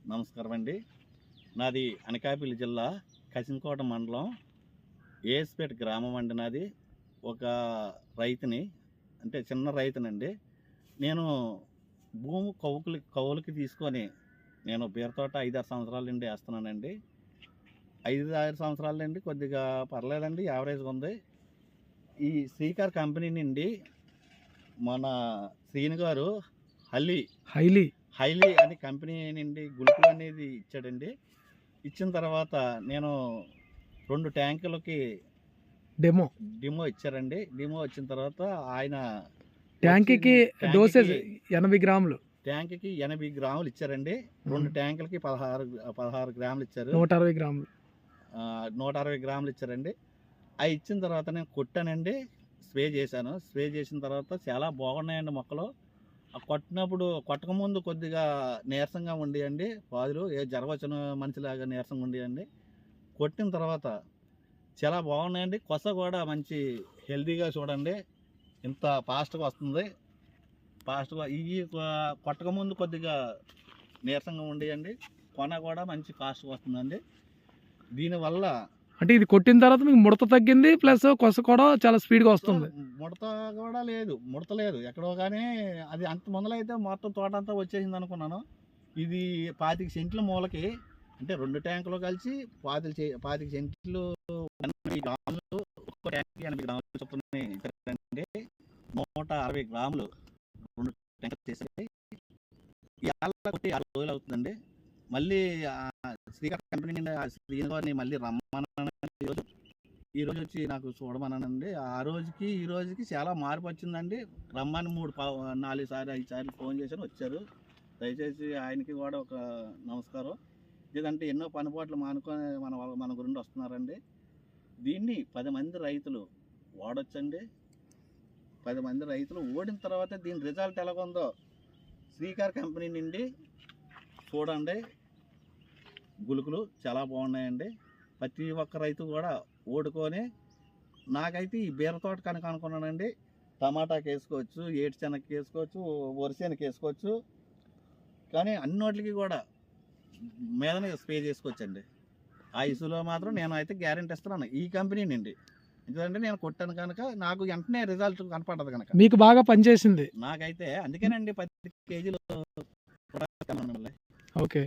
నమస్కారం అండి. నాది అనకాపల్లి జిల్లా కసింకోట మండలం ఏఎస్పేట గ్రామం అండి. నాది ఒక రైతుని, అంటే చిన్న రైతునండి. నేను భూమి కవులకి తీసుకొని నేను బీరతోట 5-6 సంవత్సరాల నుండి వేస్తున్నానండి. 5-6 సంవత్సరాల నుండి కొద్దిగా పర్లేదండి, యావరేజ్గా ఉంది. ఈ శ్రీకార్ కంపెనీ నుండి మన శ్రీను గారు హైలీ అని కంపెనీ నుండి గుళికలు అనేది ఇచ్చాడండి. ఇచ్చిన తర్వాత నేను 2 ట్యాంకులకి డెమో ఇచ్చారండి. డెమో వచ్చిన తర్వాత ఆయన ట్యాంక్కి డోసేజ్ 80 గ్రాములు, ట్యాంక్కి 80 గ్రాములు ఇచ్చారండి. 2 ట్యాంకులకి 16 గ్రాములు ఇచ్చారు. 160 గ్రాములు 160 గ్రాములు ఇచ్చారండి. అవి ఇచ్చిన తర్వాత నేను కొట్టానండి, స్ప్రే చేశాను. స్ప్రే చేసిన తర్వాత చాలా బాగున్నాయండి మొక్కలు. కొట్టకముందు కొద్దిగా నీరసంగా ఉండేయండి, పాదులు జ్వరం వచ్చిన మనిషిలాగా నీరసంగా ఉండేయండి. కొట్టిన తర్వాత చాలా బాగున్నాయండి. కొస కూడా మంచి హెల్తీగా చూడండి, ఇంత ఫాస్ట్గా వస్తుంది. ఇవి కొట్టకముందు కొద్దిగా నీరసంగా ఉండేయండి, కొన కూడా మంచి ఫాస్ట్గా వస్తుందండి. దీనివల్ల అంటే ఇది కొట్టిన తర్వాత మీకు ముడత తగ్గింది, ప్లస్ కొస కూడా చాలా స్పీడ్గా వస్తుంది. ముడత లేదు ఎక్కడో, కానీ అది అంత ముందలైతే మొత్తం తోట అంతా వచ్చేసింది అనుకున్నాను. ఇది 25 సెంట్ల మూలకి, అంటే 2 ట్యాంకులు కలిసి 25 సెంట్లు 80 గ్రాములు, ఒక్క ట్యాంక్కి 80 గ్రాములు చొప్పున ఇచ్చారండి. 160 గ్రాములు 2 ట్యాంకులు చేశారు. కొట్టి 6 రోజులు అవుతుందండి. మళ్ళీ శ్రీకార్ కంపెనీ నుండి శ్రీను గారిని మళ్ళీ రమ్మన్నాను. ఈరోజు వచ్చి నాకు చూడమన్నానండి. ఆ రోజుకి ఈ రోజుకి చాలా మార్పు వచ్చిందండి. రమ్మని 4 సార్లు 5 సార్లు ఫోన్ చేశాను, వచ్చారు. దయచేసి ఆయనకి కూడా ఒక నమస్కారం. ఎందుకంటే ఎన్నో పనిపాట్లు మానుకొని మన గురించి వస్తున్నారండి. దీన్ని 10 మంది రైతులు వాడొచ్చండి. 10 మంది రైతులు ఓడిన తర్వాత దీని రిజల్ట్ ఎలాగుందో శ్రీకార్ కంపెనీ నుండి చూడండి. గుళికలు చాలా బాగున్నాయండి. ప్రతి ఒక్క రైతు కూడా ఓడుకొని, నాకైతే ఈ బీర తోట కనుక అనుకున్నానండి, టమాటాకి వేసుకోవచ్చు, ఏటి చెనక్కి వేసుకోవచ్చు, వరిసేనకి వేసుకోవచ్చు, కానీ అన్నిటికి కూడా మీదనే స్ప్రే చేసుకోవచ్చండి. ఆ ఇసులో మాత్రం నేను అయితే గ్యారెంటీ ఇస్తున్నాను ఈ కంపెనీ నుండి. ఎందుకంటే నేను కొట్టాను కనుక నాకు వెంటనే రిజల్ట్ కనపడదు కనుక మీకు బాగా పనిచేసింది నాకైతే. అందుకేనండి 10 కేజీలు. ఓకే.